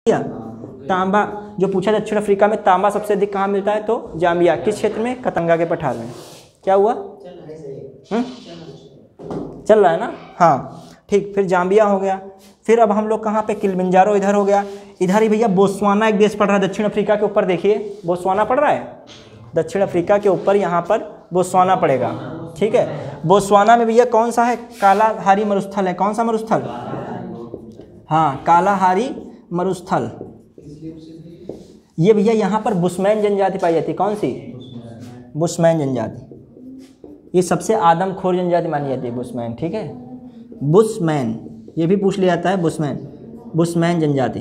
तांबा जो पूछा दक्षिण अफ्रीका में तांबा सबसे अधिक कहाँ मिलता है, तो जाम्बिया। किस क्षेत्र में, कतंगा के पठार में। क्या हुआ, चल रहा है ना, हाँ ठीक। फिर जाम्बिया हो गया। फिर अब हम लोग कहाँ पे, किलिमंजारो इधर हो गया। इधर ही भैया बोत्सवाना एक देश पड़ रहा है दक्षिण अफ्रीका के ऊपर, देखिए बोत्सवाना पड़ रहा है दक्षिण अफ्रीका के ऊपर, यहाँ पर बोत्सवाना पड़ेगा, ठीक है। बोत्सवाना में भैया कौन सा है, कालाहारी मरुस्थल है। कौन सा मरुस्थल, हाँ कालाहारी मरुस्थल। ये भैया यहाँ पर बुशमैन जनजाति पाई जाती है। कौन सी, बुशमैन जनजाति। ये सबसे आदमखोर जनजाति मानी जाती है बुशमैन, ठीक है। बुशमैन ये भी पूछ लिया जाता है, बुशमैन, बुशमैन जनजाति,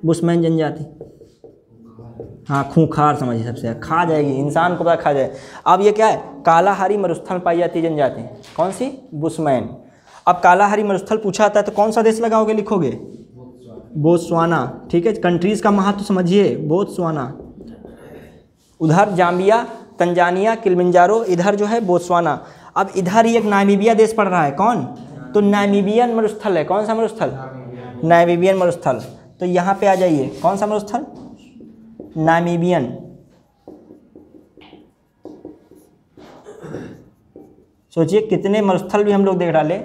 बुशमैन जनजाति, हाँ खूंखार समझिए, सबसे खा जाएगी इंसान को, पता खा जाए। अब ये क्या है, कालाहारी मरुस्थल पाई जाती है जनजाति। कौन सी, बुशमैन। अब कालाहारी मरुस्थल पूछा आता है तो कौन सा देश लगाओगे, लिखोगे बोत्सवाना, ठीक है। कंट्रीज़ का महत्व समझिए, बोत्सवाना। उधर जाम्बिया, तंजानिया, किलिमंजारो, इधर जो है बोत्सवाना। अब इधर ही एक नामीबिया देश पड़ रहा है, कौन, तो नामीबियन मरुस्थल है। कौन सा मरुस्थल, नामीबियन मरुस्थल। तो यहाँ पे आ जाइए, कौन सा मरुस्थल, नामीबियन। सोचिए कितने मरुस्थल भी हम लोग देख डाले।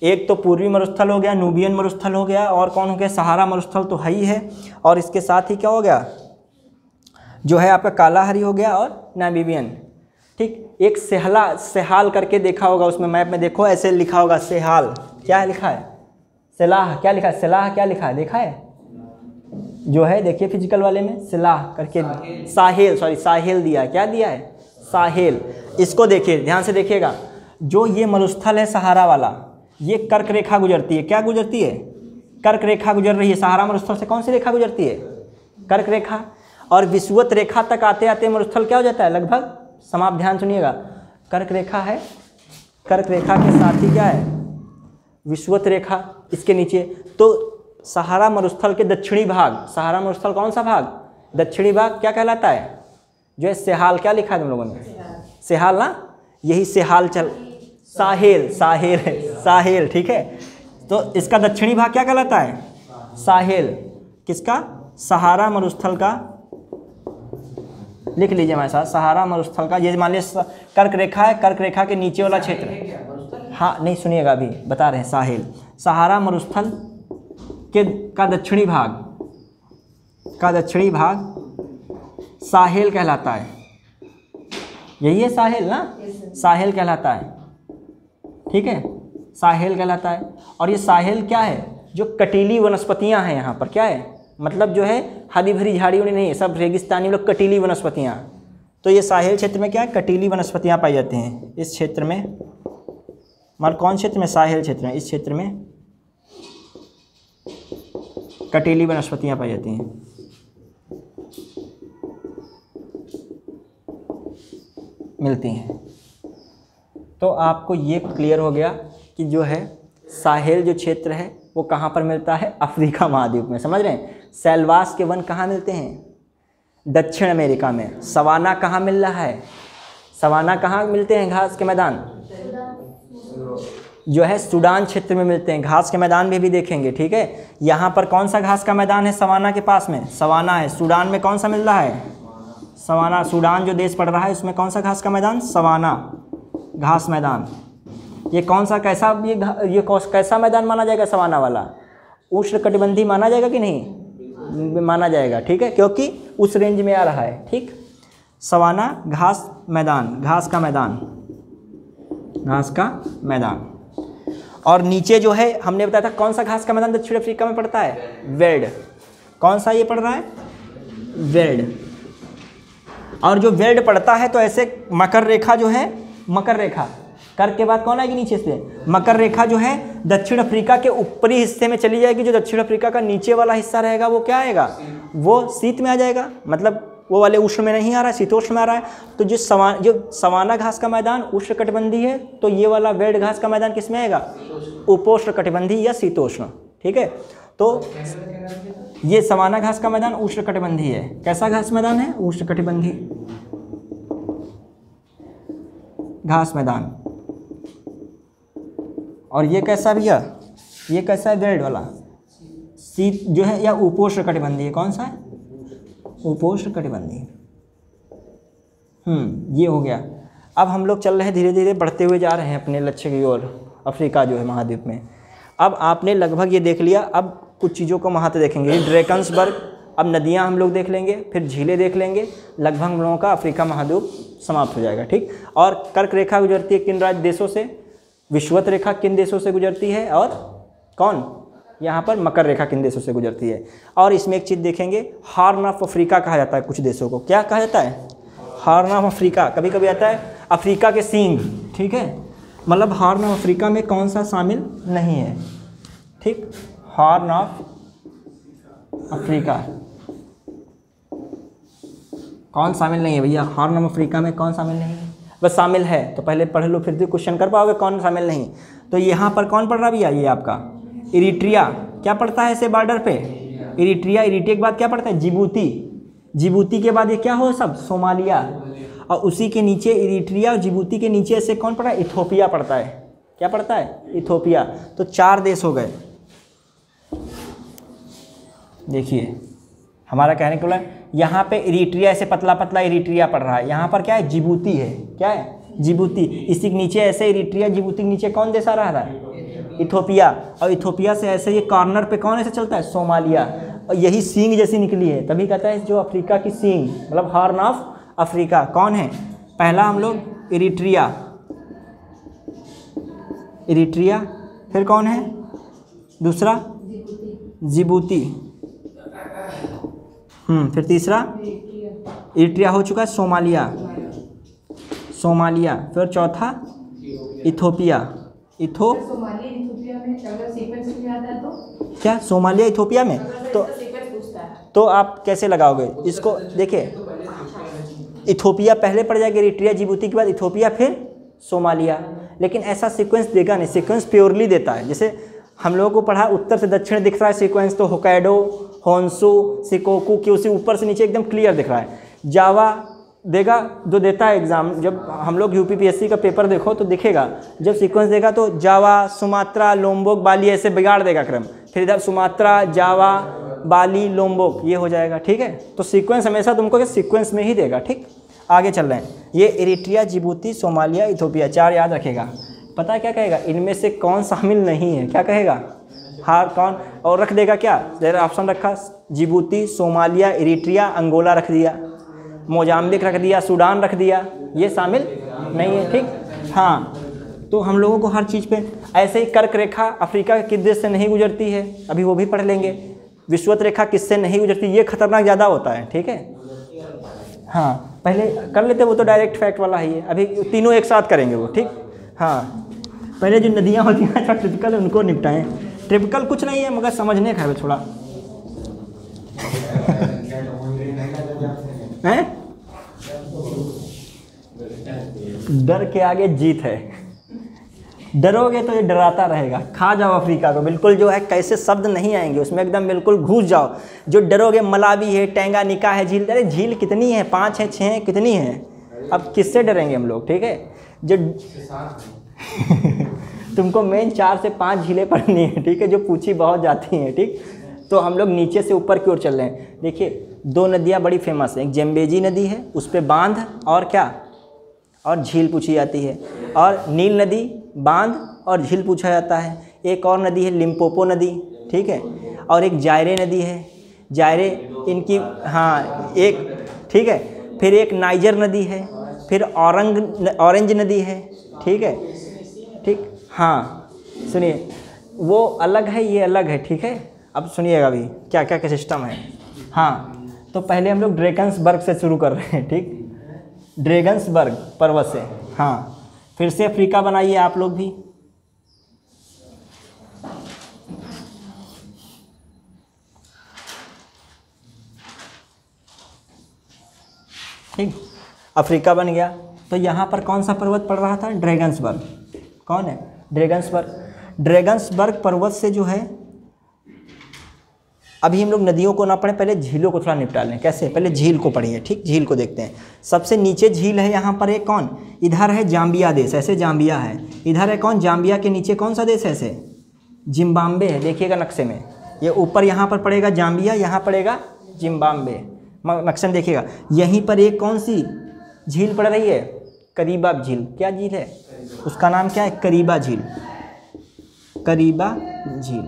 एक तो पूर्वी मरुस्थल हो गया, नूबियन मरुस्थल हो गया, और कौन हो गया, सहारा मरुस्थल तो है ही है, और इसके साथ ही क्या हो गया, जो है आपका कालाहारी हो गया और नामीबियन, ठीक। एक सेहाल करके देखा होगा उसमें, मैप में देखो ऐसे लिखा होगा सेहाल। क्या लिखा है, सलाह, क्या लिखा है, सलाह क्या लिखा है, देखा है जो है, देखिए फिजिकल वाले में सलाह करके, साहेल, सॉरी साहेल दिया है। क्या दिया है, साहेल। इसको देखिए ध्यान से देखिएगा, जो ये मरुस्थल है सहारा वाला, ये कर्क रेखा गुजरती है। क्या गुजरती है, कर्क रेखा गुजर रही है। सहारा मरुस्थल से कौन सी रेखा गुजरती है, कर्क रेखा। और विषुवत रेखा तक आते आते मरुस्थल क्या हो जाता है, लगभग, समाप्त, ध्यान सुनिएगा, कर्क रेखा है, कर्क रेखा के साथ ही क्या है, विषुवत रेखा इसके नीचे। तो सहारा मरुस्थल के दक्षिणी भाग, सहारा मरुस्थल कौन सा भाग, दक्षिणी भाग क्या कहलाता है, जो है सेहाल। क्या लिखा है तुम लोगों ने, सेहाल ना, यही सेहाल, चल साहेल, साहेल, साहेल, ठीक है। तो इसका दक्षिणी भाग क्या कहलाता है, साहेल। किसका, सहारा मरुस्थल का, लिख लीजिए हमारे साथ, सहारा मरुस्थल का। ये मान लीजिए कर्क रेखा है, कर्क रेखा के नीचे वाला क्षेत्र, हाँ नहीं सुनिएगा अभी बता रहे हैं, साहेल, सहारा मरुस्थल का दक्षिणी भाग साहेल कहलाता है। यही है साहेल ना, साहेल कहलाता है, ठीक है, साहेल कहलाता है। और ये साहेल क्या है, जो कटीली वनस्पतियां हैं यहाँ पर, क्या है, मतलब जो है हरी भरी झाड़ियों नहीं है, सब रेगिस्तानी लोग, कटीली वनस्पतियाँ। तो ये साहेल क्षेत्र में क्या है, कटीली वनस्पतियाँ पाई जाती हैं। इस क्षेत्र में, मतलब कौन क्षेत्र में, साहेल क्षेत्र में, इस क्षेत्र में कटीली वनस्पतियाँ पाई जाती हैं। मिलती हैं। तो आपको ये क्लियर हो गया कि जो है साहेल जो क्षेत्र है वो कहाँ पर मिलता है, अफ्रीका महाद्वीप में, समझ रहे हैं। सेल्वास के वन कहाँ मिलते हैं, दक्षिण अमेरिका में। सवाना कहाँ मिल रहा है, सवाना कहाँ मिलते हैं, घास के मैदान जो है सूडान क्षेत्र में मिलते हैं। घास के मैदान भी देखेंगे, ठीक है। यहाँ पर कौन सा घास का मैदान है, सवाना के पास में, सवाना है। सूडान में कौन सा मिल रहा है, सवाना। सूडान जो देश पड़ रहा है उसमें कौन सा घास का मैदान, सवाना घास मैदान। ये कौन सा, कैसा, ये कैसा मैदान माना जाएगा, सवाना वाला, उष्णकटिबंधीय माना जाएगा कि नहीं, माना जाएगा, ठीक है, क्योंकि उस रेंज में आ रहा है, ठीक। सवाना घास मैदान, घास का मैदान, घास का मैदान। और नीचे जो है हमने बताया था कौन सा घास का मैदान दक्षिण अफ्रीका में पड़ता है, वेल्ड। कौन सा ये पड़ रहा है, वेल्ड। और जो वेल्ड पड़ता है तो ऐसे मकर रेखा जो है, मकर रेखा, कर के बाद कौन आएगी नीचे से, मकर रेखा जो है दक्षिण अफ्रीका के ऊपरी हिस्से में चली जाएगी। जो दक्षिण अफ्रीका का नीचे वाला हिस्सा रहेगा वो क्या आएगा, वो शीत में आ जाएगा, मतलब वो वाले उष्ण में नहीं आ रहा है, शीतोष्ण में आ रहा है। तो जो सवाना घास का मैदान उष्ण कटिबंधीय है, तो ये वाला वेल्ड घास का मैदान किस में आएगा, उपोष्ण कटिबंधीय या शीतोष्ण, ठीक है। तो ये सवाना घास का मैदान उष्ण कटिबंधीय है। कैसा घास मैदान है, उष्ण कटिबंधीय घास मैदान। और ये कैसा भैया, ये कैसा है, वेल्ड वाला, शीत जो है या उपोष्णकटिबंधीय, कौन सा है? उपोष्णकटिबंधीय। ये हो गया। अब हम लोग चल रहे हैं, धीरे धीरे बढ़ते हुए जा रहे हैं अपने लक्ष्य की ओर, अफ्रीका जो है महाद्वीप में। अब आपने लगभग ये देख लिया, अब कुछ चीज़ों को महत्व देखेंगे। ड्रैकन्सबर्ग, अब नदियां हम लोग देख लेंगे, फिर झीलें देख लेंगे, लगभग हम लोगों का अफ्रीका महाद्वीप समाप्त हो जाएगा, ठीक। और कर्क रेखा गुजरती है किन राज्य देशों से? विषुवत रेखा किन देशों से गुजरती है? और कौन यहाँ पर मकर रेखा किन देशों से गुजरती है? और इसमें एक चीज़ देखेंगे, हॉर्न ऑफ अफ्रीका कहा जाता है कुछ देशों को। क्या कहा जाता है? Horn of Africa. कभी कभी आता है अफ्रीका के सींग, ठीक है, मतलब हॉर्न ऑफ अफ्रीका में कौन सा शामिल नहीं है, ठीक। हॉर्न ऑफ अफ्रीका कौन शामिल नहीं है भैया? हॉर्न ऑफ अफ्रीका में कौन शामिल नहीं है? बस शामिल है तो पहले पढ़ लो, फिर भी क्वेश्चन कर पाओगे कौन शामिल नहीं। तो यहाँ पर कौन पढ़ रहा भैया? ये आपका इरिट्रिया। क्या पड़ता है ऐसे बॉर्डर पे? इरिट्रिया। इरिट्रिया के बाद क्या पड़ता है? जिबूती। जिबूती के बाद ये क्या हो सब? सोमालिया। और उसी के नीचे इरिट्रिया और जिबूती के नीचे ऐसे कौन पड़ा है? इथोपिया पड़ता है। क्या पड़ता है? इथोपिया। तो 4 देश हो गए। देखिए हमारा कहने का मतलब यहाँ पे इरिट्रिया ऐसे पतला पतला इरिट्रिया पड़ रहा है, यहाँ पर क्या है? जिबूती है। क्या है? जिबूती। इसी के नीचे ऐसे इरिट्रिया, जिबूती के नीचे कौन देश आ रहा है? इथोपिया। और इथोपिया से ऐसे ये कॉर्नर पे कौन ऐसे चलता है? सोमालिया। और यही सींग जैसी निकली है, तभी कहता है जो अफ्रीका की सींग, मतलब हॉर्न ऑफ अफ्रीका। कौन है? पहला हम लोग इरिट्रिया, इरिट्रिया। फिर कौन है दूसरा? जिबूती। फिर तीसरा इरिट्रिया हो चुका है। Somalia, Somalia. फिर चौथा इथोपिया। क्या सोमालिया इथोपिया में? तो आप कैसे लगाओगे इसको? देखिए इथोपिया पहले पड़ जाएगा, इरिट्रिया जिबूती के बाद इथोपिया, फिर सोमालिया। लेकिन ऐसा सीक्वेंस देगा नहीं, सीक्वेंस प्योरली देता है। जैसे हम लोगों को पढ़ा उत्तर से दक्षिण दिख रहा है सीक्वेंस, तो होकाइडो, होन्शु, शिकोकू की उसी ऊपर से नीचे एकदम क्लियर दिख रहा है। जावा देगा जो देता है एग्ज़ाम, जब हम लोग यूपीपीएससी का पेपर देखो तो दिखेगा, जब सीक्वेंस देगा तो जावा, सुमात्रा, लोम्बोक, बाली ऐसे बिगाड़ देगा क्रम, फिर इधर सुमात्रा, जावा, बाली, लोम्बोक ये हो जाएगा, ठीक है। तो सीक्वेंस हमेशा तुमको सीक्वेंस में ही देगा, ठीक। आगे चल रहे हैं, ये इरिट्रिया, जिबूती, सोमालिया, इथोपिया 4 याद रखेगा। पता है क्या कहेगा? इनमें से कौन शामिल नहीं है? क्या कहेगा? हाँ कौन? और रख देगा क्या? जरा ऑप्शन रखा, जिबूती, सोमालिया, इरिट्रिया, अंगोला रख दिया, मोजाम्बिक रख दिया, सूडान रख दिया, ये शामिल नहीं है, ठीक। हाँ तो हम लोगों को हर चीज़ पे ऐसे ही कर्क रेखा अफ्रीका के किस देश से नहीं गुजरती है, अभी वो भी पढ़ लेंगे। विषुवत रेखा किससे नहीं गुजरती, ये खतरनाक ज़्यादा होता है, ठीक है। हाँ पहले कर लेते, वो तो डायरेक्ट फैक्ट वाला ही है, अभी तीनों एक साथ करेंगे वो, ठीक। हाँ पहले जो नदियाँ होती हैं अच्छा ट्रिपिकल उनको निपटाएं। ट्रिपिकल कुछ नहीं है मगर समझने का है थोड़ा हैं। डर के आगे जीत है, डरोगे तो ये डराता रहेगा। खा जाओ अफ्रीका को, बिल्कुल जो है कैसे शब्द नहीं आएंगे उसमें, एकदम बिल्कुल घुस जाओ। जो डरोगे मलावी है, टेंगानिका है, झील, अरे झील कितनी है, 5 है 6 है, कितनी है, अब किससे डरेंगे हम लोग, ठीक है। जो तुमको मेन 4 से 5 झीलें पढ़नी है, ठीक है, जो पूछी बहुत जाती हैं, ठीक। तो हम लोग नीचे से ऊपर की ओर चल रहे हैं। देखिए 2 नदियाँ बड़ी फेमस हैं, एक जम्बेजी नदी है, उस पर बांध और क्या और झील पूछी जाती है, और नील नदी, बांध और झील पूछा जाता है। एक और नदी है लिम्पोपो नदी, ठीक है, और एक जायरे नदी है, जायरे इनकी, हाँ एक, ठीक है। फिर एक नाइजर नदी है, फिर ऑरेंज नदी है, ठीक है, ठीक। हाँ सुनिए, वो अलग है ये अलग है, ठीक है। अब सुनिएगा अभी क्या क्या सिस्टम है। हाँ तो पहले हम लोग ड्रैकन्सबर्ग से शुरू कर रहे हैं, ठीक, ड्रैकन्सबर्ग पर्वत से। हाँ फिर से अफ्रीका बनाइए आप लोग भी, ठीक, अफ्रीका बन गया। तो यहाँ पर कौन सा पर्वत पड़ रहा था? ड्रैकन्सबर्ग। कौन है? ड्रैकन्सबर्ग। ड्रैकन्सबर्ग पर्वत से जो है, अभी हम लोग नदियों को ना पढ़ें, पहले झीलों को थोड़ा निपटा लें। कैसे? पहले झील को पढ़िए, ठीक, झील को देखते हैं। सबसे नीचे झील है यहाँ पर एक, कौन? इधर है जाम्बिया देश, ऐसे जाम्बिया है, इधर है कौन? जाम्बिया के नीचे कौन सा देश है? ऐसे जिम्बाब्वे है, देखिएगा नक्शे में, ये ऊपर यहाँ पर पड़ेगा जाम्बिया, यहाँ पड़ेगा जिम्बाब्वे। नक्शा देखिएगा, यहीं पर एक कौन सी झील पड़ रही है, करीबा झील। क्या झील है, उसका नाम क्या है, करीबा झील। करीबा झील,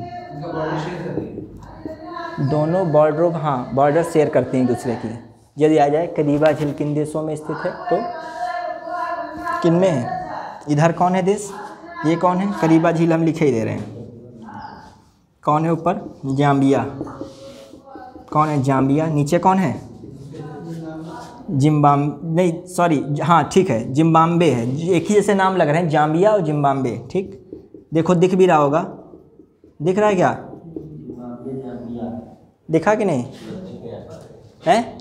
दोनों बॉर्डर, हाँ बॉर्डर शेयर करते हैं एक दूसरे की। यदि आ जाए करीबा झील किन देशों में स्थित है, तो किन में है, इधर कौन है देश, ये कौन है, करीबा झील हम लिखे ही दे रहे हैं। कौन है ऊपर, जाम्बिया। कौन है, जाम्बिया। नीचे कौन है, नहीं सॉरी, हाँ ठीक है, जिम्बाब्वे है। एक ही जैसे नाम लग रहे हैं, जाम्बिया और जिम्बाब्वे। ठीक, देखो दिख भी रहा होगा, दिख रहा है क्या, दिखा कि नहीं है,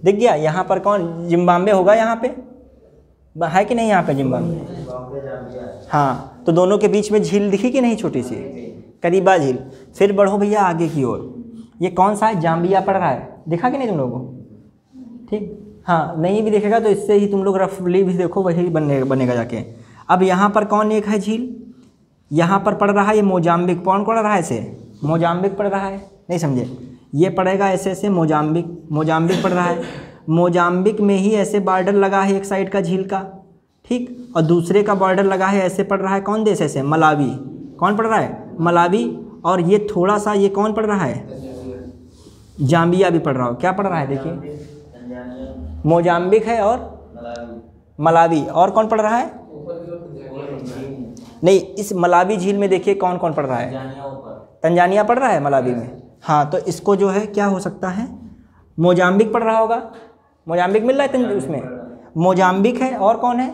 दिख गया। यहाँ पर कौन, जिम्बाब्वे होगा, यहाँ पे है कि नहीं, यहाँ पे जिम्बाब्वे। हाँ, तो दोनों के बीच में झील दिखी कि नहीं, छोटी सी करीबा झील। फिर बढ़ो भैया आगे की ओर, ये कौन सा है, जाम्बिया पड़ रहा है, दिखा कि नहीं तुम लोगों को। ठीक, हाँ नहीं भी देखेगा तो इससे ही तुम लोग रफली भी देखो, वही बनेगा जाके। अब यहाँ पर कौन एक है झील, यहाँ पर पड़ रहा है ये मोजाम्बिक। कौन पड़ रहा है इसे, मोजाम्बिक पड़ रहा है, नहीं समझे, ये पड़ेगा ऐसे ऐसे मोजाम्बिक, मोजाम्बिक पड़ रहा है। मोजाम्बिक में ही ऐसे बॉर्डर लगा है एक साइड का झील का, ठीक, और दूसरे का बॉर्डर लगा है ऐसे पड़ रहा है, कौन देश ऐसे, मलावी। कौन पड़ रहा है, मलावी। और ये थोड़ा सा ये कौन पड़ रहा है, जाम्बिया भी पड़ रहा हो। क्या पड़ रहा है देखिए, मोजाम्बिक है और मलावी। और कौन पड़ रहा है, नहीं, इस मलावी झील में देखिए कौन कौन पड़ रहा है, तंजानिया पड़ रहा है मलावी में। हाँ, तो इसको जो है क्या हो सकता है, मोजाम्बिक पड़ रहा होगा, मोजाम्बिक मिल रहा है उसमें, मोजाम्बिक है और कौन है,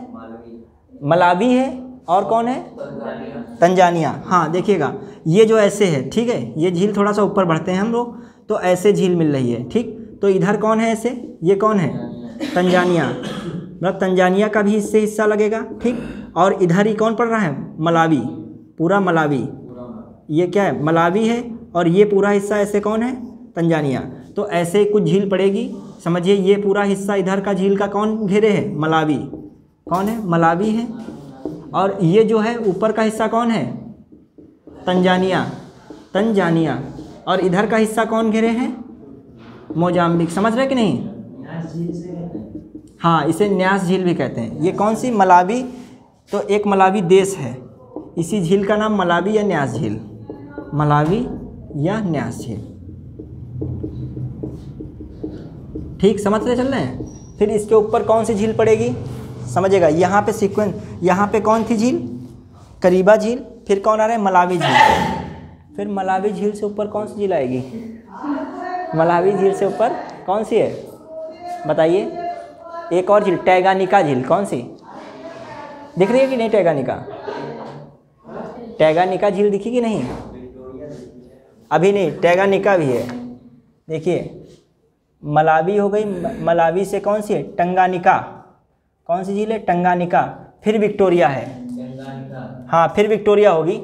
मलावी है और कौन है, तंजानिया। हाँ देखिएगा, ये जो ऐसे है, ठीक है, ये झील थोड़ा सा ऊपर बढ़ते हैं हम लोग, तो ऐसे झील मिल रही है। ठीक, तो इधर कौन है ऐसे, ये कौन है, तंजानिया, मतलब तंजानिया का भी इससे हिस्सा लगेगा। ठीक, और इधर ही कौन पड़ रहा है, मलावी, पूरा मलावी, ये क्या है, मलावी है, और ये पूरा हिस्सा ऐसे कौन है, तंजानिया। तो ऐसे कुछ झील पड़ेगी, समझिए ये पूरा हिस्सा इधर का झील का कौन घेरे है, मलावी। कौन है, मलावी है। और ये जो है ऊपर का हिस्सा कौन है, तंजानिया, तंजानिया। और इधर का हिस्सा कौन घेरे हैं, मोजाम्बिक। समझ रहे कि नहीं, हाँ इसे न्यास झील भी कहते हैं। ये कौन सी, मलावी, तो एक मलावी देश है, इसी झील का नाम मलावी या न्यास झील, मलावी या न्यास झील। ठीक, समझ रहे चल रहे हैं। फिर इसके ऊपर कौन सी झील पड़ेगी, समझिएगा, यहाँ पे सीक्वेंस, यहाँ पे कौन थी झील, करीबा झील। फिर कौन आ रहा है, मलावी झील। फिर मलावी झील से ऊपर कौन सी झील आएगी, मलावी झील से ऊपर कौन सी है बताइए, एक और झील, टैंगानिका झील। कौन सी, दिख रही है कि नहीं, टैंगानिका, टैंगानिका झील दिखी कि नहीं, अभी नहीं, टैंगानिका भी है। देखिए मलावी हो गई, मलावी से कौन सी है, टंगानिका। कौन सी झील है, टंगानिका। फिर विक्टोरिया है, हाँ फिर विक्टोरिया होगी।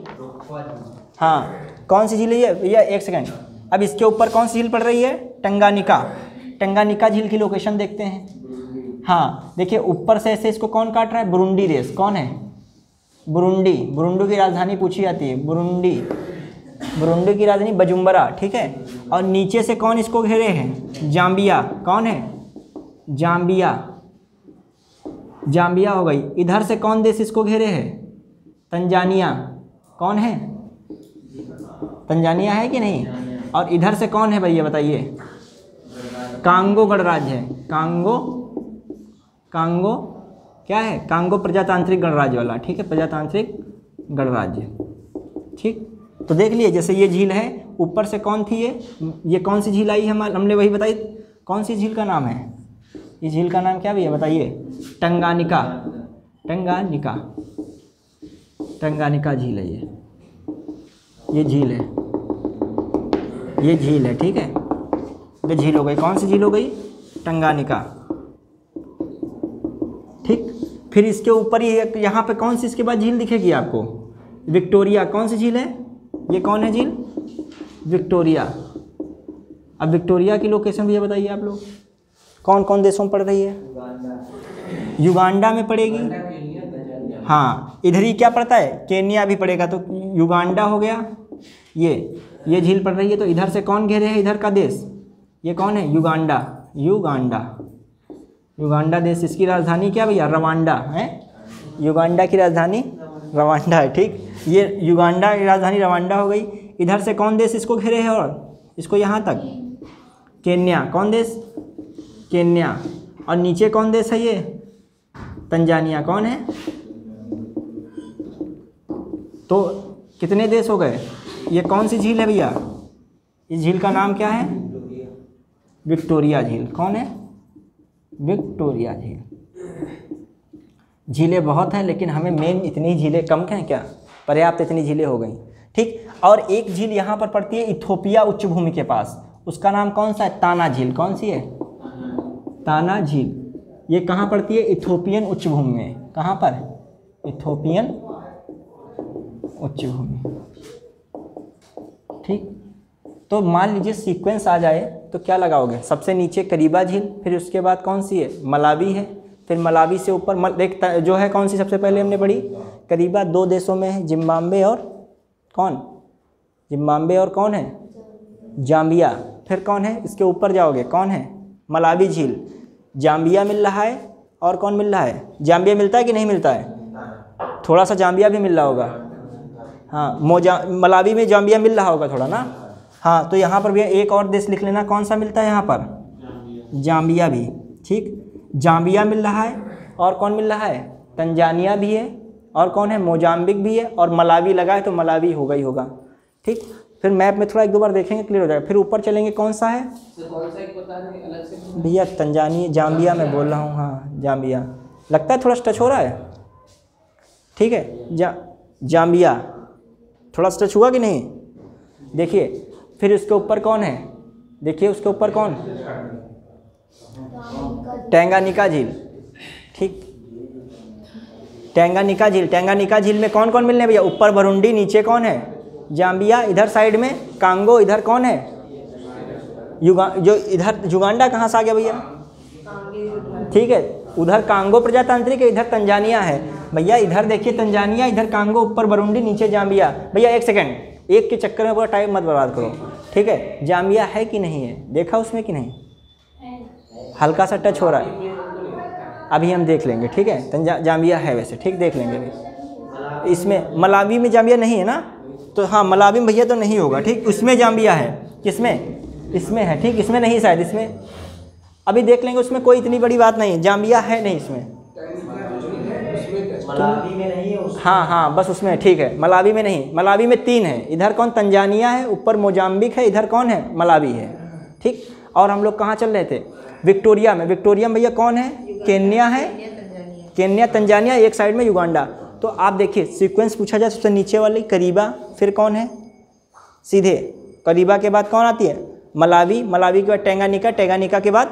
हाँ, कौन सी झील है ये भैया, एक सेकंड। अब इसके ऊपर कौन सी झील पड़ रही है, टंगानिका। टंगानिका झील की लोकेशन देखते हैं। हाँ देखिए, ऊपर से ऐसे इसको कौन काट रहा है, बुरुंडी देश। कौन है, बुरुंडी। बुरुंडी की राजधानी पूछी जाती है, बुरुंडी। बुरुंडी की राजधानी बजुम्बरा। ठीक है, और नीचे से कौन इसको घेरे हैं, जाम्बिया। कौन है, जाम्बिया, जाम्बिया हो गई। इधर से कौन देश इसको घेरे है, तंजानिया। कौन है, तंजानिया है कि नहीं। और इधर से कौन है भैया बताइए, कांगो गणराज्य है, कांगो, कांगो क्या है, कांगो प्रजातांत्रिक गणराज्य वाला। ठीक है, प्रजातांत्रिक गणराज्य। ठीक, तो देख लिए, जैसे ये झील है, ऊपर से कौन थी ये कौन सी झील आई, हमने वही बताई। कौन सी झील का नाम है, इस झील का नाम क्या भैया बताइए, टंगानिका। टंगानिका, टंगानिका झील है ये झील है, ये झील है। ठीक है, ये झील हो गई, कौन सी झील हो गई, टंगानिका। ठीक, फिर इसके ऊपर ही यहाँ पे कौन सी इसके बाद झील दिखेगी आपको, विक्टोरिया। कौन सी झील है, ये कौन है झील, विक्टोरिया। अब विक्टोरिया की लोकेशन भी बताइए आप लोग, कौन कौन देशों में पड़ रही है, युगांडा में पड़ेगी। हाँ, इधर ही क्या पड़ता है, केन्या भी पड़ेगा। तो युगांडा हो गया, ये झील पड़ रही है, तो इधर से कौन घेरे है इधर का देश, ये कौन है, युगांडा। युगांडा देश, इसकी राजधानी क्या भैया, रवांडा है। युगांडा की राजधानी रवांडा है, ठीक। ये युगांडा की राजधानी रवांडा हो गई। इधर से कौन देश इसको घेरे है, और इसको यहाँ तक, केन्या। कौन देश, केन्या। और नीचे कौन देश है, ये तंजानिया। कौन है, तो कितने देश हो गए। ये कौन सी झील है भैया, इस झील का नाम क्या है, विक्टोरिया झील। कौन है, विक्टोरिया झील। झीलें बहुत हैं, लेकिन हमें मेन इतनी झीलें कम हैं क्या, पर्याप्त इतनी झीलें हो गई, ठीक। और एक झील यहाँ पर पड़ती है इथोपिया उच्च भूमि के पास, उसका नाम कौन सा है, ताना झील। कौन सी है, ताना झील। ये कहाँ पड़ती है, इथोपियन उच्च भूमि में। कहाँ पर, इथोपियन उच्च भूमि, ठीक। तो मान लीजिए सीक्वेंस आ जाए तो क्या लगाओगे, सबसे नीचे करीबा झील, फिर उसके बाद कौन सी है, मलावी है, फिर मलावी से ऊपर देख जो है कौन सी सबसे पहले हमने पढ़ी, करीबा। 2 देशों में है, जिम्बाब्वे और कौन, जिम्बाब्वे और कौन है, जाम्बिया। फिर कौन है, इसके ऊपर जाओगे, कौन है, मलावी झील। जाम्बिया मिल रहा है, और कौन मिल रहा है, जाम्बिया मिलता है कि नहीं मिलता है, थोड़ा सा जाम्बिया भी मिल रहा होगा, हाँ। मलावी में जाम्बिया मिल रहा होगा थोड़ा ना, हाँ। तो यहाँ पर भी एक और देश लिख लेना, कौन सा मिलता है यहाँ पर, जाम्बिया भी, ठीक। जाम्बिया मिल रहा है, और कौन मिल रहा है, तंजानिया भी है, और कौन है, मोजाम्बिक भी है, और मलावी लगा है तो मलावी होगा ही होगा, ठीक। फिर मैप में थोड़ा 1-2 बार देखेंगे, क्लियर हो जाएगा। फिर ऊपर चलेंगे, कौन सा है, कौन सा एक बता दें अलग से भैया, तंजानिया, जाम्बिया मैं बोल रहा हूँ, हाँ जाम्बिया। लगता है थोड़ा टच हो रहा है, ठीक है। जाम्बिया थोड़ा टच हुआ कि नहीं, देखिए। फिर उसके ऊपर कौन है, देखिए उसके ऊपर कौन, टैंगानिका झील, ठीक। टैंगानिका झील, टैंगानिका झील में कौन कौन मिलने भैया, ऊपर बुरुंडी, नीचे कौन है, जाम्बिया, इधर साइड में कांगो, इधर कौन है, जो इधर युगांडा कहाँ से आ गया भैया, ठीक है। उधर कांगो प्रजातांत्रिक है, इधर तंजानिया है भैया। इधर देखिए तंजानिया, इधर कांगो, ऊपर बुरुंडी, नीचे जाम्बिया। भैया 1 सेकंड, एक के चक्कर में पूरा टाइम मत बर्बाद करो, ठीक है। जाम्बिया है कि नहीं है, देखा उसमें कि नहीं, हल्का सा टच हो रहा है, अभी हम देख लेंगे, ठीक है। जाम्बिया है वैसे, ठीक, देख लेंगे अभी। इसमें मलावी में जाम्बिया नहीं है ना, तो हाँ मलावी में भैया तो नहीं होगा, ठीक। उसमें जाम्बिया है, किसमें, इसमें है, ठीक। इसमें नहीं, शायद इसमें, अभी देख लेंगे। उसमें कोई इतनी बड़ी बात नहीं, जाम्बिया है नहीं इसमें, मलावी में नहीं है, हाँ बस उसमें, ठीक है। मलावी में नहीं, मलावी में 3 है, इधर कौन, तंजानिया है, ऊपर मोजाम्बिक है, इधर कौन है, मलावी है, ठीक। और हम लोग कहाँ चल रहे थे, विक्टोरिया में। विक्टोरिया में भैया कौन है, केन्या है, केन्या, तंजानिया, एक साइड में युगांडा। तो आप देखिए सीक्वेंस पूछा जाए, सबसे नीचे वाली करीबा, फिर कौन है, सीधे करीबा के बाद कौन आती है, मलावी, मलावी के बाद टैंगानिका, टैंगानिका के बाद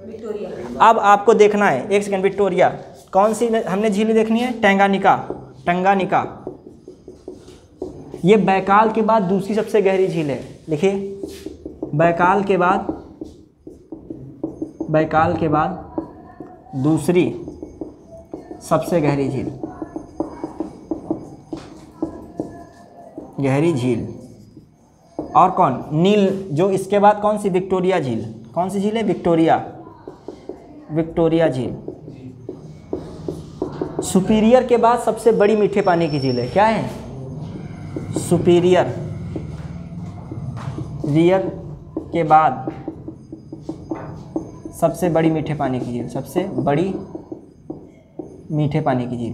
विक्टोरिया। अब आपको देखना है, 1 सेकंड, विक्टोरिया कौन सी हमने झील देखनी है, टैंगानिका, टंगानिका। ये बैकाल के बाद दूसरी सबसे गहरी झील है, लिखिए, बैकाल के बाद दूसरी सबसे गहरी झील, गहरी झील। और कौन, नील, जो इसके बाद कौन सी, विक्टोरिया झील। कौन सी झील है, विक्टोरिया, विक्टोरिया झील। सुपीरियर के बाद सबसे बड़ी मीठे पानी की झील है, क्या है, सुपीरियर, रियर के बाद सबसे बड़ी मीठे पानी की झील, सबसे बड़ी मीठे पानी की झील,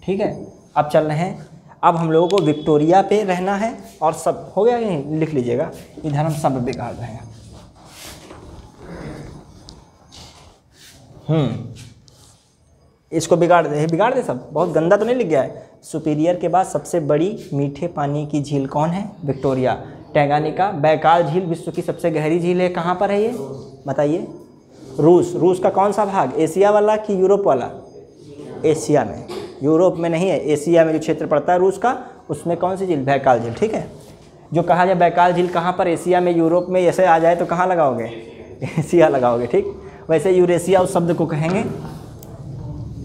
ठीक है। अब चल रहे हैं, अब हम लोगों को विक्टोरिया पे रहना है, और सब हो गया कि लिख लीजिएगा, इधर हम सब बिगाड़ रहे हैं। इसको बिगाड़ दे सब, बहुत गंदा तो नहीं लिख गया है। सुपीरियर के बाद सबसे बड़ी मीठे पानी की झील कौन है, विक्टोरिया। टैंगानिका, बैकाल झील विश्व की सबसे गहरी झील है, कहाँ पर है ये बताइए, रूस का कौन सा भाग, एशिया वाला कि यूरोप वाला, एशिया में, यूरोप में नहीं है, एशिया में जो क्षेत्र पड़ता है रूस का, उसमें कौन सी झील, बैकाल झील, ठीक है। जो कहा जाए बैकाल झील कहाँ पर, एशिया में, यूरोप में, ऐसे आ जाए तो कहाँ लगाओगे, एशिया लगाओगे, ठीक। वैसे यूरेशिया उस शब्द को कहेंगे।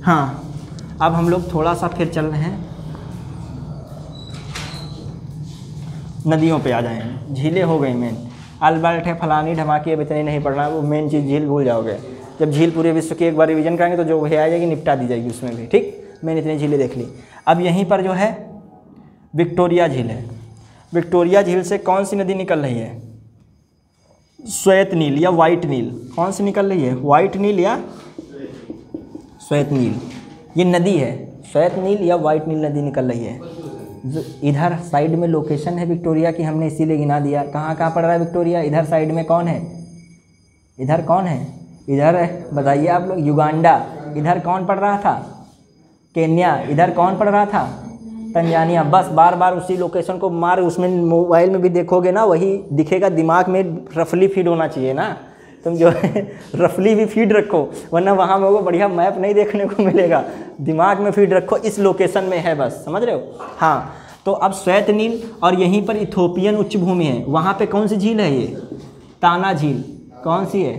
हाँ, अब हम लोग थोड़ा सा फिर चल रहे हैं, नदियों पे आ जाएँ, झीलें हो गई मेन। अल्बर्ट है, फलानी ढमाकी, अब इतनी नहीं पढ़ना, वो मेन चीज़ झील भूल जाओगे। जब झील पूरे विश्व की एक बार रिवीजन करेंगे तो जो है आ जाएगी, निपटा दी जाएगी उसमें भी, ठीक। मैंने इतनी झीलें देख ली। अब यहीं पर जो है विक्टोरिया झील है। विक्टोरिया झील से कौन सी नदी निकल रही है? श्वेत नील या वाइट नील, कौन सी निकल रही है? वाइट नील या श्वेत नील, ये नदी है। श्वेत नील या वाइट नील नदी निकल रही है। इधर साइड में लोकेशन है विक्टोरिया की, हमने इसीलिए गिना दिया। कहाँ कहाँ पड़ रहा है विक्टोरिया? इधर साइड में कौन है? इधर कौन है? इधर बताइए आप लोग, युगांडा। इधर कौन पड़ रहा था? केन्या। इधर कौन पड़ रहा था? तंजानिया। बस बार बार उसी लोकेशन को मार, उसमें मोबाइल में भी देखोगे ना वही दिखेगा, दिमाग में रफली फीड होना चाहिए ना। तुम जो है रफली भी फीड रखो, वरना वहाँ में वो बढ़िया मैप नहीं देखने को मिलेगा। दिमाग में फीड रखो, इस लोकेशन में है, बस समझ रहे हो। हाँ, तो अब श्वेत नील और यहीं पर इथोपियन उच्च भूमि है। वहाँ पे कौन सी झील है? ये ताना झील। कौन सी है?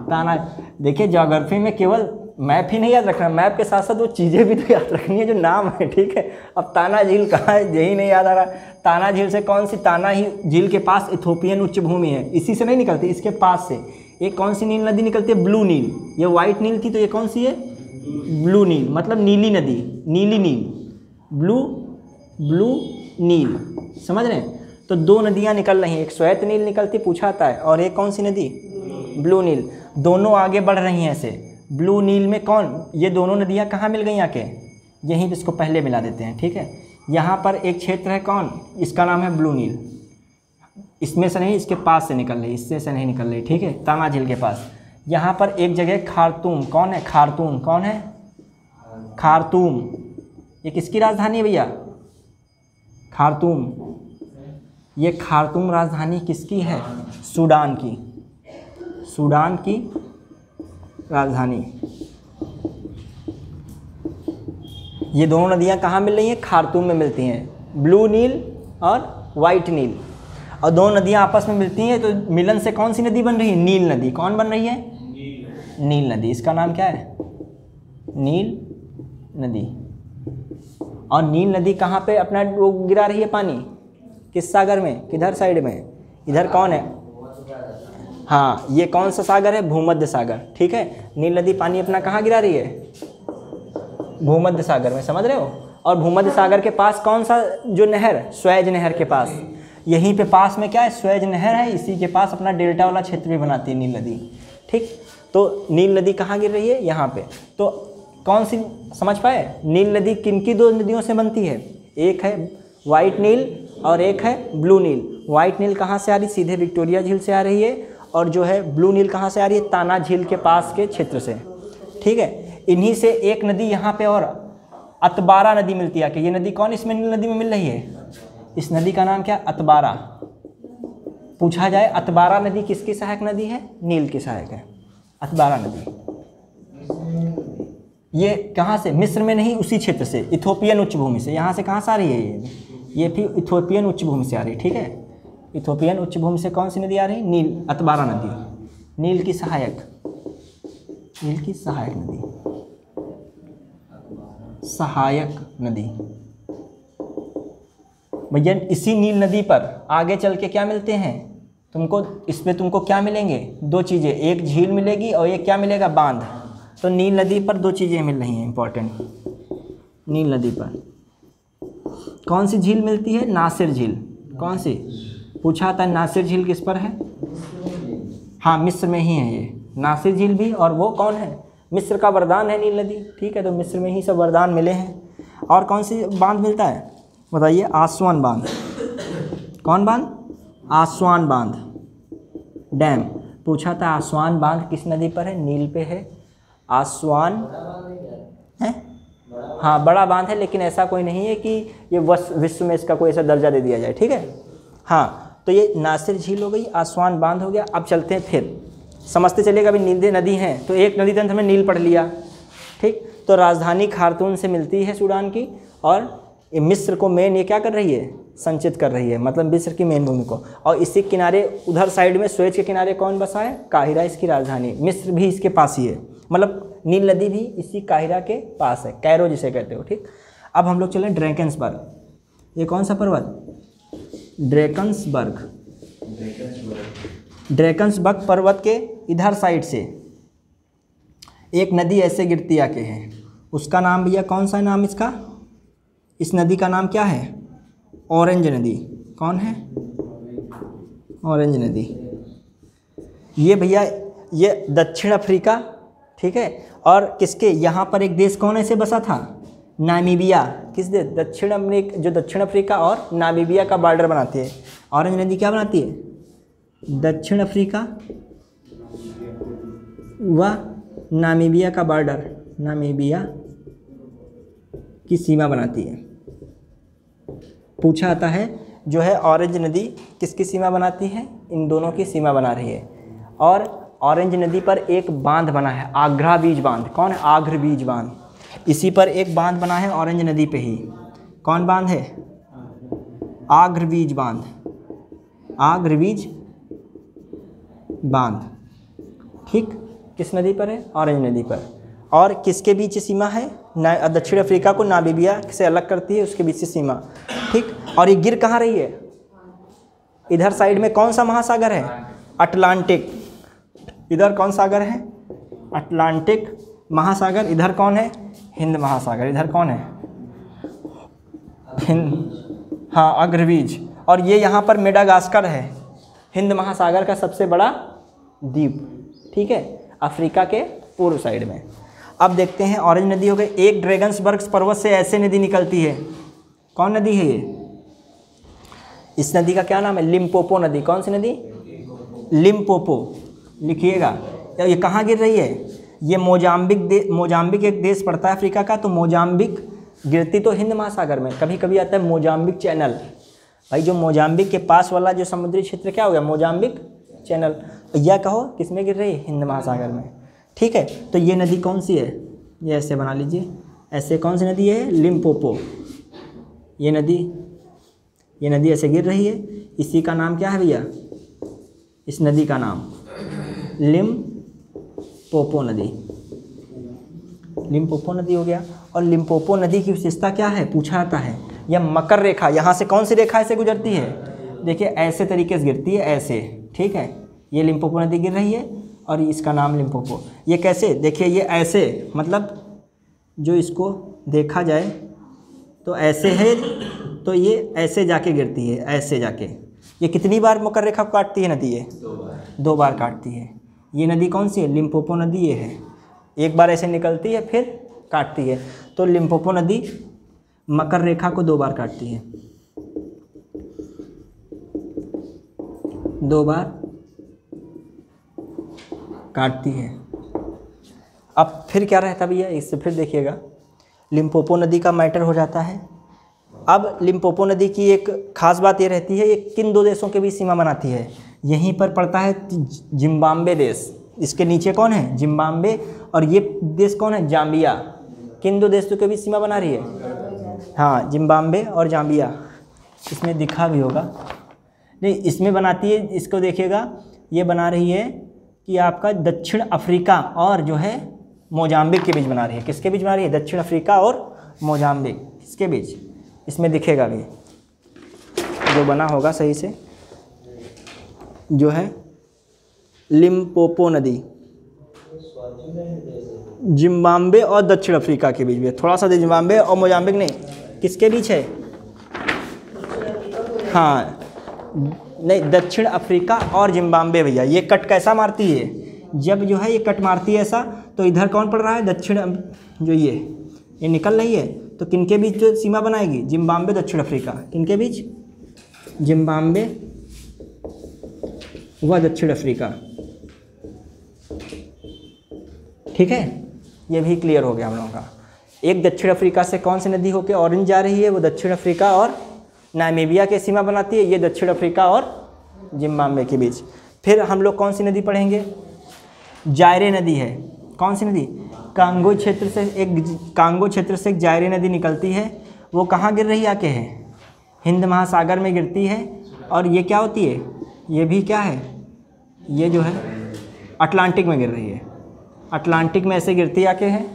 ताना। देखिए ज्योग्राफी में केवल मैप ही नहीं याद रखना, मैप के साथ साथ वो चीज़ें भी तो याद रखनी है जो नाम है, ठीक है। अब ताना झील कहाँ है यही नहीं याद आ रहा। ताना झील से कौन सी? ताना ही झील के पास इथोपियन उच्च भूमि है, इसी से नहीं निकलती, इसके पास से एक कौन सी नील नदी निकलती है? ब्लू नील। ये वाइट नील थी तो ये कौन सी है? ब्लू नील, मतलब नीली नदी, नीली नील, ब्लू नील, समझ रहे हैं। तो दो नदियाँ निकल रही हैं, एक श्वेत नील निकलती पूछा आता है, और एक कौन सी नदी? ब्लू नील। दोनों आगे बढ़ रही हैं ऐसे। ब्लू नील में कौन? ये दोनों नदियाँ कहाँ मिल गई आके? यहीं पे इसको पहले मिला देते हैं, ठीक है। यहाँ पर एक क्षेत्र है कौन? इसका नाम है ब्लू नील। इसमें से नहीं, इसके पास से निकल रही, इससे से नहीं निकल रही, ठीक है, ताना झील के पास। यहाँ पर एक जगह खार्तूम। कौन है? खार्तूम। कौन है? खार्तूम। ये किसकी राजधानी है भैया? खार्तूम। ये खार्तूम राजधानी किसकी है? सूडान की। सूडान की राजधानी। ये दोनों नदियाँ कहाँ मिल रही हैं? खार्तूम में मिलती हैं, ब्लू नील और वाइट नील। और दोनों नदियाँ आपस में मिलती हैं तो मिलन से कौन सी नदी बन रही है? नील नदी। कौन बन रही है? नील नदी। इसका नाम क्या है? नील नदी। और नील नदी कहाँ पे अपना वो गिरा रही है पानी? किस सागर में? किधर साइड में? इधर कौन है? हाँ, ये कौन सा सागर है? भूमध्य सागर, ठीक है। नील नदी पानी अपना कहाँ गिरा रही है? भूमध्य सागर में, समझ रहे हो। और भूमध्य सागर के पास कौन सा जो नहर? स्वेज नहर के पास। यहीं पे पास में क्या है? स्वेज नहर है, इसी के पास अपना डेल्टा वाला क्षेत्र भी बनाती है नील नदी, ठीक। तो नील नदी कहाँ गिर रही है? यहाँ पे। तो कौन सी, समझ पाए? नील नदी किनकी दो नदियों से बनती है? एक है वाइट नील और एक है ब्लू नील। वाइट नील कहाँ से आ रही? सीधे विक्टोरिया झील से आ रही है। और जो है ब्लू नील कहाँ से आ रही है? ताना झील के पास के क्षेत्र से, ठीक है। इन्हीं से एक नदी यहाँ पे और अतबारा नदी मिलती है। कि ये नदी कौन इसमें नील नदी में मिल रही है? इस नदी का नाम क्या? अतबारा। पूछा जाए अतबारा नदी किसकी सहायक नदी है? नील की सहायक है अतबारा नदी। ये कहाँ से? मिस्र में नहीं, उसी क्षेत्र से, इथोपियन उच्च भूमि से। यहाँ से कहाँ से आ रही है? ये भी इथोपियन उच्च भूमि से आ रही है, ठीक है। इथोपियन उच्च भूमि से कौन सी नदी आ रही है? नील, अतबारा नदी, नील की सहायक, नील की सहायक नदी, सहायक नदी। भैया इसी नील नदी पर आगे चल के क्या मिलते हैं तुमको? इसमें तुमको क्या मिलेंगे? दो चीज़ें, एक झील मिलेगी और एक क्या मिलेगा? बांध। तो नील नदी पर दो चीज़ें मिल रही हैं इंपॉर्टेंट। नील नदी पर कौन सी झील मिलती है? नासिर झील। कौन सी? पूछा था नासिर झील किस पर है? हाँ, मिस्र में ही है ये नासिर झील भी। और वो कौन है? मिस्र का वरदान है नील नदी, ठीक है। तो मिस्र में ही सब वरदान मिले हैं। और कौन सी बांध मिलता है बताइए? आसवान बांध। कौन बांध? आसवान बांध, डैम। पूछा था आसवान बांध किस नदी पर है? नील पे है। आसवान है, हाँ बड़ा बांध है, लेकिन ऐसा कोई नहीं है कि ये विश्व में इसका कोई ऐसा दर्जा दे दिया जाए, ठीक है। हाँ, तो ये नासिर झील हो गई, आसवान बांध हो गया। अब चलते हैं, फिर समझते चलेगा। अभी नील नदी हैं तो एक नदी तंत्र में नील पढ़ लिया, ठीक। तो राजधानी खार्तूम से मिलती है सूडान की, और ये मिस्र को मेन ये क्या कर रही है? संचित कर रही है, मतलब मिस्र की मेन भूमि को। और इसी किनारे उधर साइड में स्वेज के किनारे कौन बसा है? काहिरा इसकी राजधानी। मिस्र भी इसके पास ही है, मतलब नील नदी भी इसी काहिरा के पास है, कैरो जिसे कहते हो, ठीक। अब हम लोग चलें ड्रैकेंसबर्ग। ये कौन सा पर्वत? ड्रैकन्सबर्ग। ड्रैकन्सबर्ग पर्वत के इधर साइड से एक नदी ऐसे गिरती आके है, उसका नाम भैया कौन सा नाम इसका? इस नदी का नाम क्या है? ऑरेंज नदी। कौन है? ऑरेंज नदी। ये भैया ये दक्षिण अफ्रीका, ठीक है। और किसके यहाँ पर एक देश कौन ऐसे बसा था? नामीबिया। किस देश? दक्षिण अमेरिका, जो दक्षिण अफ्रीका और नामीबिया का बॉर्डर बनाती है। ऑरेंज नदी क्या बनाती है? दक्षिण अफ्रीका व नामीबिया का बॉर्डर, नामीबिया की सीमा बनाती है। पूछा आता है जो है ऑरेंज नदी किसकी सीमा बनाती है? इन दोनों की सीमा बना रही है। और ऑरेंज नदी पर एक बांध बना है, आग्रा बीज बांध। कौन है? आग्र बीज बांध। इसी पर एक बांध बना है ऑरेंज नदी पे ही। कौन बांध है? आग्र बीज बांध। आग्र बीज बांध, ठीक। किस नदी पर है? ऑरेंज नदी पर। और किसके बीच सीमा है? दक्षिण अफ्रीका को नामीबिया से अलग करती है, उसके बीच से सीमा, ठीक। और ये गिर कहाँ रही है? इधर साइड में कौन सा महासागर है? अटलांटिक। इधर कौन सागर है? अटलांटिक महासागर। इधर कौन है? हिंद महासागर। इधर कौन है? हिंद, हाँ, अग्रबीज। और ये यहाँ पर मेडागास्कर है, हिंद महासागर का सबसे बड़ा द्वीप, ठीक है, अफ्रीका के पूर्व साइड में। अब देखते हैं ऑरेंज नदी हो गई। एक ड्रैगन्सबर्ग पर्वत से ऐसे नदी निकलती है। कौन नदी है ये? इस नदी का क्या नाम है? लिम्पोपो नदी। कौन सी नदी? लिम्पोपो। लिखिएगा। ये कहाँ गिर रही है? ये मोजाम्बिक एक देश पड़ता है अफ्रीका का, तो मोजाम्बिक गिरती तो हिंद महासागर में। कभी कभी आता है मोजाम्बिक चैनल। भाई जो मोजाम्बिक के पास वाला जो समुद्री क्षेत्र क्या हो गया? Mozambique channel. यह कहो किस में गिर रही है? हिंद महासागर में, ठीक है। तो ये नदी कौन सी है? ये ऐसे बना लीजिए, ऐसे कौन सी नदी है? लिम्पोपो। ये नदी ऐसे गिर रही है। इसी का नाम क्या है भैया? इस नदी का नाम लिम्पोपो नदी। लिम्पोपो नदी हो गया। और लिम्पोपो नदी की विशेषता क्या है? पूछा जाता है। यह मकर रेखा, यहाँ से कौन सी रेखा ऐसे गुजरती है? देखिए ऐसे तरीके से गिरती है, ऐसे, ठीक है। ये लिम्पोपो नदी गिर रही है और इसका नाम लिम्पोपो। ये कैसे? देखिए ये ऐसे, मतलब जो इसको देखा जाए तो ऐसे है, तो ये ऐसे जाके गिरती है, ऐसे जाके। ये कितनी बार मकर रेखा को काटती है नदी? ये 2 बार काटती है। ये नदी कौन सी है? लिम्पोपो नदी ये है। एक बार ऐसे निकलती है फिर काटती है। तो लिम्पोपो नदी मकर रेखा को 2 बार काटती है, 2 बार काटती है। अब फिर क्या रहता भैया? इससे फिर देखिएगा, लिम्पोपो नदी का मैटर हो जाता है। अब लिम्पोपो नदी की एक खास बात ये रहती है, ये किन 2 देशों के बीच सीमा बनाती है? यहीं पर पड़ता है जिम्बाब्वे देश। इसके नीचे कौन है? जिम्बाब्वे। और ये देश कौन है? जाम्बिया। किन 2 देशों के बीच सीमा बना रही है? हाँ, जिम्बाब्वे और जाम्बिया। इसमें दिखा भी होगा, नहीं इसमें बनाती है। इसको देखिएगा, ये बना रही है कि आपका दक्षिण अफ्रीका और जो है मोजाम्बिक के बीच बना रही है। किसके बीच बना रही है? दक्षिण अफ्रीका और मोजाम्बिक, इसके बीच। इसमें दिखेगा भी जो बना होगा सही से, जो है लिम्पोपो नदी जिम्बाब्वे और दक्षिण अफ्रीका के बीच में। थोड़ा सा जिम्बाब्वे और मोजाम्बिक नहीं, किसके बीच है? हाँ, नहीं, दक्षिण अफ्रीका और जिम्बाब्वे भैया। ये कट कैसा मारती है? जब जो है ये कट मारती है ऐसा, तो इधर कौन पड़ रहा है? दक्षिण, जो ये निकल रही है, तो किनके बीच जो सीमा बनाएगी? जिम्बाब्वे दक्षिण अफ्रीका। किनके बीच? जिम्बाब्वे व दक्षिण अफ्रीका, ठीक है। ये भी क्लियर हो गया हम लोगों का। एक दक्षिण अफ्रीका से कौन सी नदी होकर ऑरेंज जा रही है? वो दक्षिण अफ्रीका और नामीबिया के सीमा बनाती है। ये दक्षिण अफ्रीका और जिम्बाब्वे के बीच। फिर हम लोग कौन सी नदी पढ़ेंगे? जायरे नदी है। कौन सी नदी? कांगो क्षेत्र से एक जायरे नदी निकलती है। वो कहाँ गिर रही आके है? हिंद महासागर में गिरती है। और ये क्या होती है? ये भी क्या है? ये जो है अटलांटिक में गिर रही है। अटलांटिक में ऐसे गिरती आके है